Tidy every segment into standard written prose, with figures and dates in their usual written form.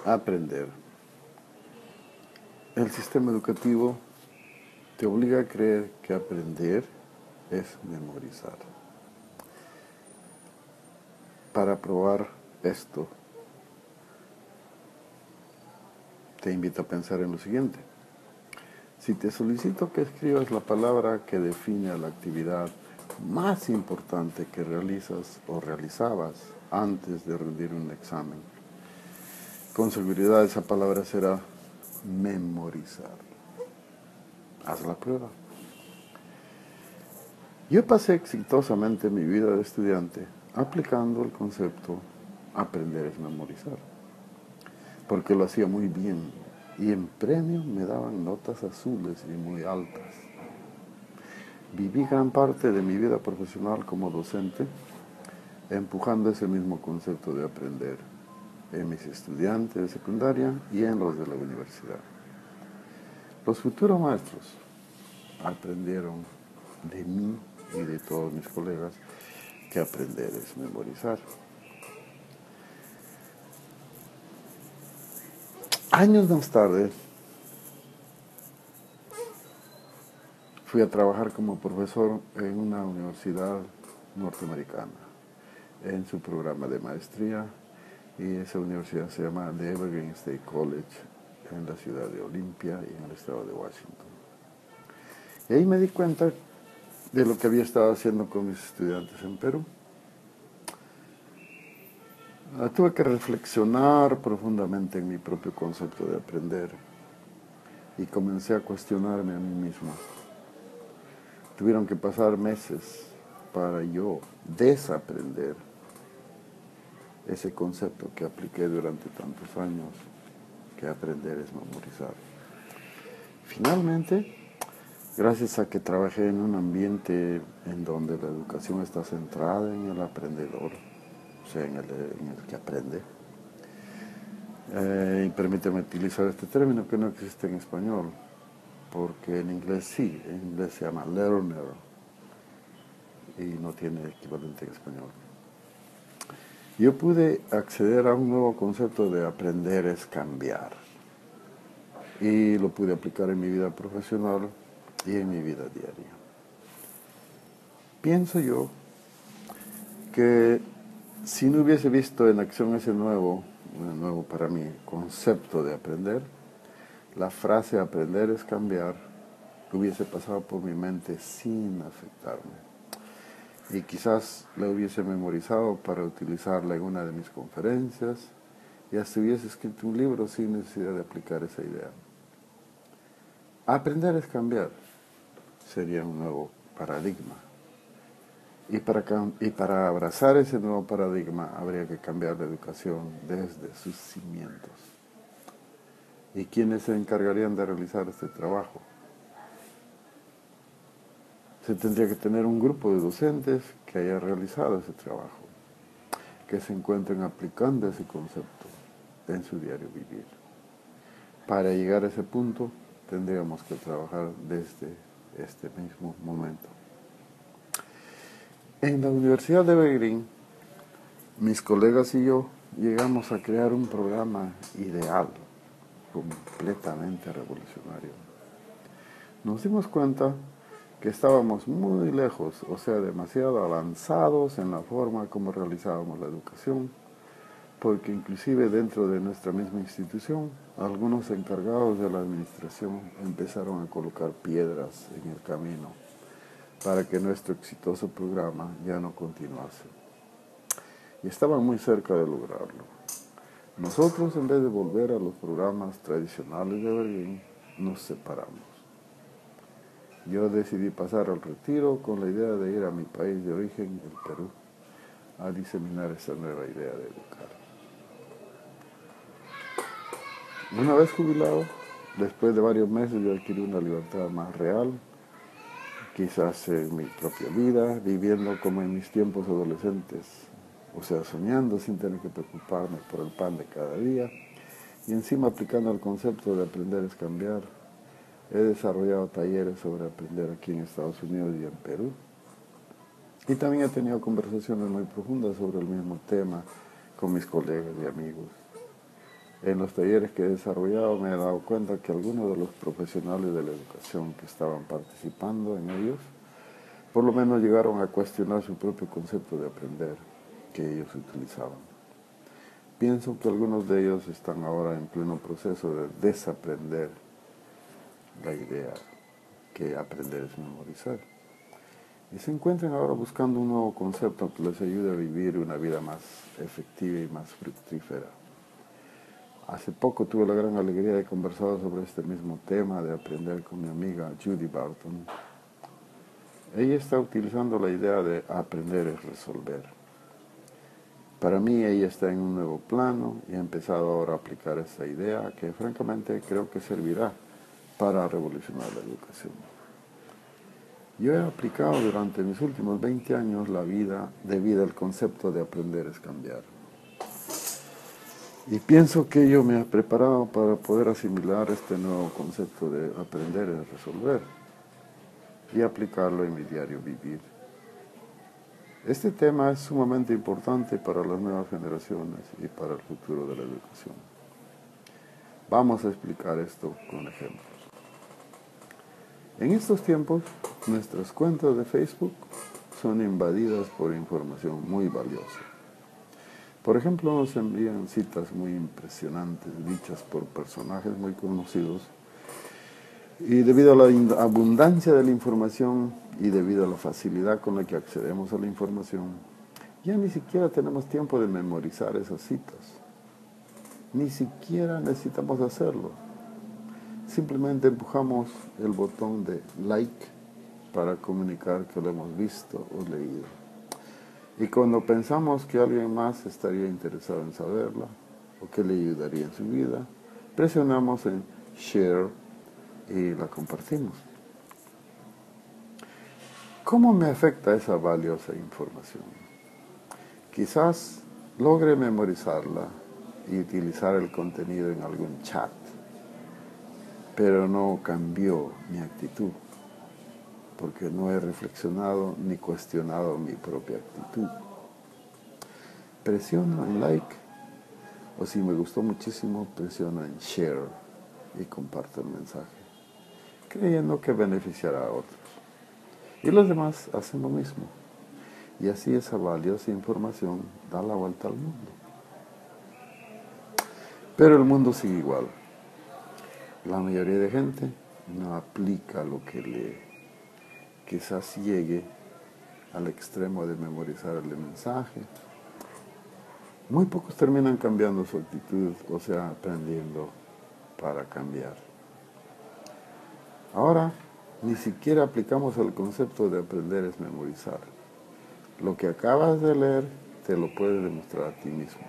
Aprender. El sistema educativo te obliga a creer que aprender es memorizar. Para probar esto, te invito a pensar en lo siguiente. Si te solicito que escribas la palabra que define la actividad más importante que realizas o realizabas antes de rendir un examen, con seguridad esa palabra será memorizar. Haz la prueba. Yo pasé exitosamente mi vida de estudiante aplicando el concepto aprender es memorizar, porque lo hacía muy bien y en premio me daban notas azules y muy altas. Viví gran parte de mi vida profesional como docente empujando ese mismo concepto de aprender en mis estudiantes de secundaria y en los de la universidad. Los futuros maestros aprendieron de mí y de todos mis colegas que aprender es memorizar. Años más tarde, fui a trabajar como profesor en una universidad norteamericana, en su programa de maestría, y esa universidad se llama The Evergreen State College, en la ciudad de Olympia y en el estado de Washington. Y ahí me di cuenta de lo que había estado haciendo con mis estudiantes en Perú. Tuve que reflexionar profundamente en mi propio concepto de aprender y comencé a cuestionarme a mí mismo. Tuvieron que pasar meses para yo desaprender ese concepto que apliqué durante tantos años, que aprender es memorizar. Finalmente, gracias a que trabajé en un ambiente en donde la educación está centrada en el aprendedor, o sea, en el que aprende, y permíteme utilizar este término que no existe en español, porque en inglés sí, en inglés se llama learner y no tiene equivalente en español. Yo pude acceder a un nuevo concepto de aprender es cambiar y lo pude aplicar en mi vida profesional y en mi vida diaria. Pienso yo que si no hubiese visto en acción ese nuevo para mí, concepto de aprender, la frase aprender es cambiar hubiese pasado por mi mente sin afectarme. Y quizás la hubiese memorizado para utilizarla en una de mis conferencias y hasta hubiese escrito un libro sin necesidad de aplicar esa idea. Aprender es cambiar sería un nuevo paradigma. Y para abrazar ese nuevo paradigma habría que cambiar la educación desde sus cimientos. ¿Y quiénes se encargarían de realizar este trabajo? Se tendría que tener un grupo de docentes que haya realizado ese trabajo, que se encuentren aplicando ese concepto en su diario vivir. Para llegar a ese punto, tendríamos que trabajar desde este mismo momento. En la Universidad de Evergreen, mis colegas y yo llegamos a crear un programa ideal, completamente revolucionario. Nos dimos cuenta que estábamos muy lejos, o sea, demasiado avanzados en la forma como realizábamos la educación, porque inclusive dentro de nuestra misma institución, algunos encargados de la administración empezaron a colocar piedras en el camino para que nuestro exitoso programa ya no continuase. Y estaban muy cerca de lograrlo. Nosotros, en vez de volver a los programas tradicionales de Evergreen, nos separamos. Yo decidí pasar al retiro con la idea de ir a mi país de origen, el Perú, a diseminar esta nueva idea de educar. Una vez jubilado, después de varios meses, yo adquirí una libertad más real, quizás en mi propia vida, viviendo como en mis tiempos adolescentes, o sea, soñando sin tener que preocuparme por el pan de cada día, y encima aplicando el concepto de aprender es cambiar. He desarrollado talleres sobre aprender aquí en Estados Unidos y en Perú. Y también he tenido conversaciones muy profundas sobre el mismo tema con mis colegas y amigos. En los talleres que he desarrollado me he dado cuenta que algunos de los profesionales de la educación que estaban participando en ellos, por lo menos llegaron a cuestionar su propio concepto de aprender que ellos utilizaban. Pienso que algunos de ellos están ahora en pleno proceso de desaprender la idea que aprender es memorizar. Y se encuentran ahora buscando un nuevo concepto que les ayude a vivir una vida más efectiva y más fructífera. Hace poco tuve la gran alegría de conversar sobre este mismo tema, de aprender con mi amiga Judy Barton. Ella está utilizando la idea de aprender es resolver. Para mí ella está en un nuevo plano y ha empezado ahora a aplicar esta idea que francamente creo que servirá para revolucionar la educación. Yo he aplicado durante mis últimos 20 años debido al concepto de aprender es cambiar. Y pienso que yo me he preparado para poder asimilar este nuevo concepto de aprender es resolver y aplicarlo en mi diario vivir. Este tema es sumamente importante para las nuevas generaciones y para el futuro de la educación. Vamos a explicar esto con ejemplos. En estos tiempos, nuestras cuentas de Facebook son invadidas por información muy valiosa. Por ejemplo, nos envían citas muy impresionantes dichas por personajes muy conocidos y debido a la abundancia de la información y debido a la facilidad con la que accedemos a la información, ya ni siquiera tenemos tiempo de memorizar esas citas. Ni siquiera necesitamos hacerlo. Simplemente empujamos el botón de like para comunicar que lo hemos visto o leído. Y cuando pensamos que alguien más estaría interesado en saberla o que le ayudaría en su vida, presionamos en share y la compartimos. ¿Cómo me afecta esa valiosa información? Quizás logre memorizarla y utilizar el contenido en algún chat, pero no cambió mi actitud, porque no he reflexionado ni cuestionado mi propia actitud. Presiono en like, o si me gustó muchísimo, presiono en share y comparto el mensaje, creyendo que beneficiará a otros. Y los demás hacen lo mismo. Y así esa valiosa información da la vuelta al mundo. Pero el mundo sigue igual. La mayoría de gente no aplica lo que lee. Quizás llegue al extremo de memorizar el mensaje. Muy pocos terminan cambiando su actitud, o sea, aprendiendo para cambiar. Ahora, ni siquiera aplicamos el concepto de aprender es memorizar. Lo que acabas de leer te lo puedes demostrar a ti mismo.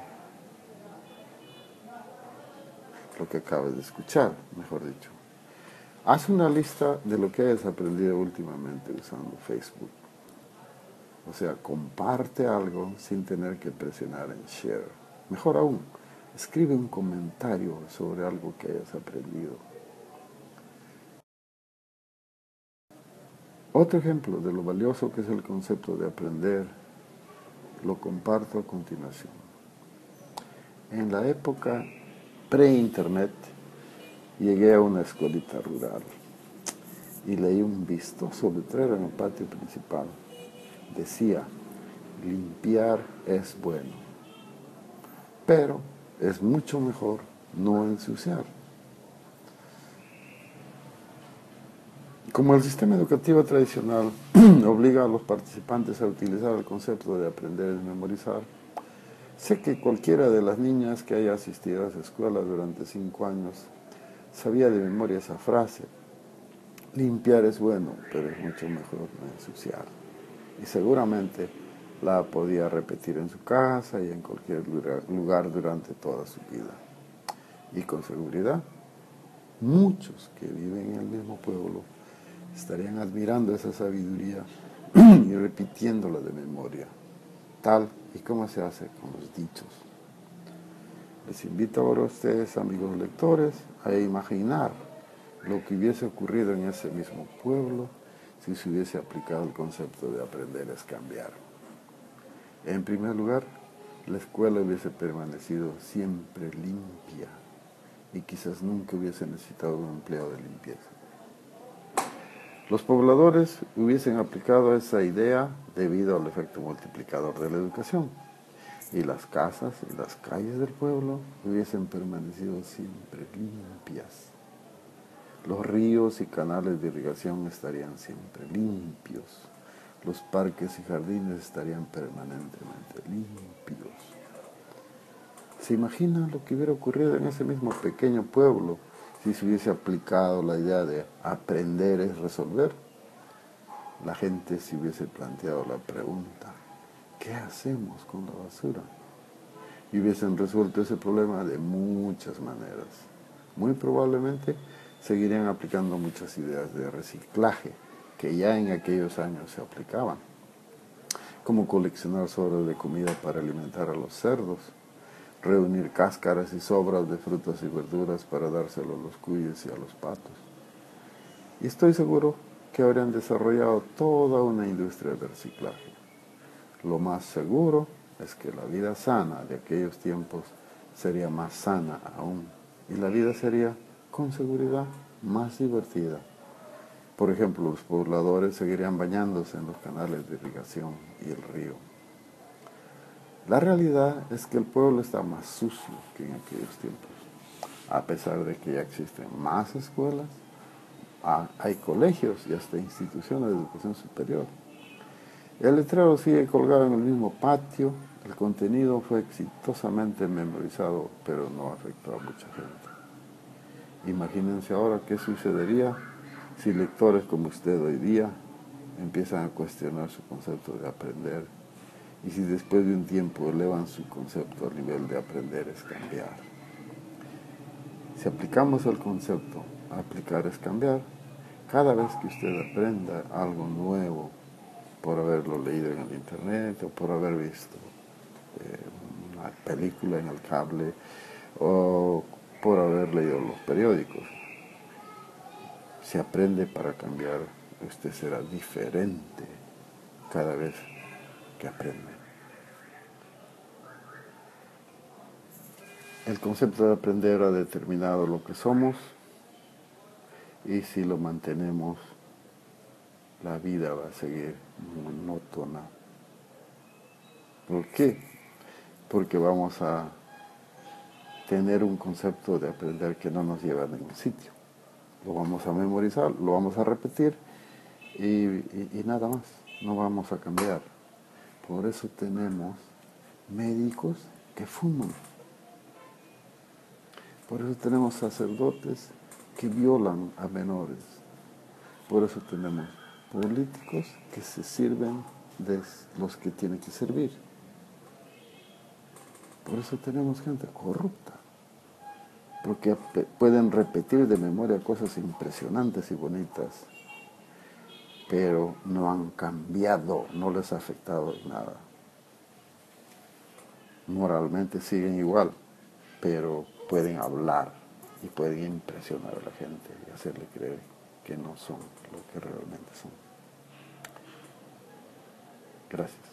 Lo que acabas de escuchar, mejor dicho. Haz una lista de lo que hayas aprendido últimamente usando Facebook. O sea, comparte algo sin tener que presionar en share. Mejor aún, escribe un comentario sobre algo que hayas aprendido. Otro ejemplo de lo valioso que es el concepto de aprender, lo comparto a continuación. En la época pre-internet, llegué a una escuelita rural y leí un vistoso letrero en el patio principal. Decía, limpiar es bueno, pero es mucho mejor no ensuciar. Como el sistema educativo tradicional obliga a los participantes a utilizar el concepto de aprender y memorizar, sé que cualquiera de las niñas que haya asistido a esa escuela durante 5 años sabía de memoria esa frase. Limpiar es bueno, pero es mucho mejor no ensuciar. Y seguramente la podía repetir en su casa y en cualquier lugar durante toda su vida. Y con seguridad, muchos que viven en el mismo pueblo estarían admirando esa sabiduría y repitiéndola de memoria, tal y como se hace con los dichos. Les invito ahora a ustedes, amigos lectores, a imaginar lo que hubiese ocurrido en ese mismo pueblo si se hubiese aplicado el concepto de aprender es cambiar. En primer lugar, la escuela hubiese permanecido siempre limpia y quizás nunca hubiese necesitado un empleado de limpieza. Los pobladores hubiesen aplicado esa idea debido al efecto multiplicador de la educación, y las casas y las calles del pueblo hubiesen permanecido siempre limpias. Los ríos y canales de irrigación estarían siempre limpios. Los parques y jardines estarían permanentemente limpios. ¿Se imagina lo que hubiera ocurrido en ese mismo pequeño pueblo si se hubiese aplicado la idea de aprender es resolver? La gente se hubiese planteado la pregunta, ¿qué hacemos con la basura? Y hubiesen resuelto ese problema de muchas maneras. Muy probablemente seguirían aplicando muchas ideas de reciclaje que ya en aquellos años se aplicaban, como coleccionar sobras de comida para alimentar a los cerdos, reunir cáscaras y sobras de frutas y verduras para dárselo a los cuyes y a los patos. Y estoy seguro que habrían desarrollado toda una industria de reciclaje. Lo más seguro es que la vida sana de aquellos tiempos sería más sana aún, y la vida sería, con seguridad, más divertida. Por ejemplo, los pobladores seguirían bañándose en los canales de irrigación y el río. La realidad es que el pueblo está más sucio que en aquellos tiempos. A pesar de que ya existen más escuelas, hay colegios y hasta instituciones de educación superior. El letrero sigue colgado en el mismo patio, el contenido fue exitosamente memorizado, pero no afectó a mucha gente. Imagínense ahora qué sucedería si lectores como usted hoy día empiezan a cuestionar su concepto de aprender, y si después de un tiempo elevan su concepto al nivel de aprender es cambiar. Si aplicamos el concepto, aplicar es cambiar, cada vez que usted aprenda algo nuevo, por haberlo leído en el internet o por haber visto una película en el cable o por haber leído los periódicos, si aprende para cambiar, usted será diferente cada vez que aprende. El concepto de aprender ha determinado lo que somos, y si lo mantenemos, la vida va a seguir monótona. ¿Por qué? Porque vamos a tener un concepto de aprender que no nos lleva a ningún sitio. Lo vamos a memorizar, lo vamos a repetir y nada más, no vamos a cambiar. Por eso tenemos médicos que fuman. Por eso tenemos sacerdotes que violan a menores. Por eso tenemos políticos que se sirven de los que tienen que servir. Por eso tenemos gente corrupta, porque pueden repetir de memoria cosas impresionantes y bonitas, pero no han cambiado, no les ha afectado en nada. Moralmente siguen igual, pero pueden hablar y pueden impresionar a la gente y hacerle creer que no son lo que realmente son. Gracias.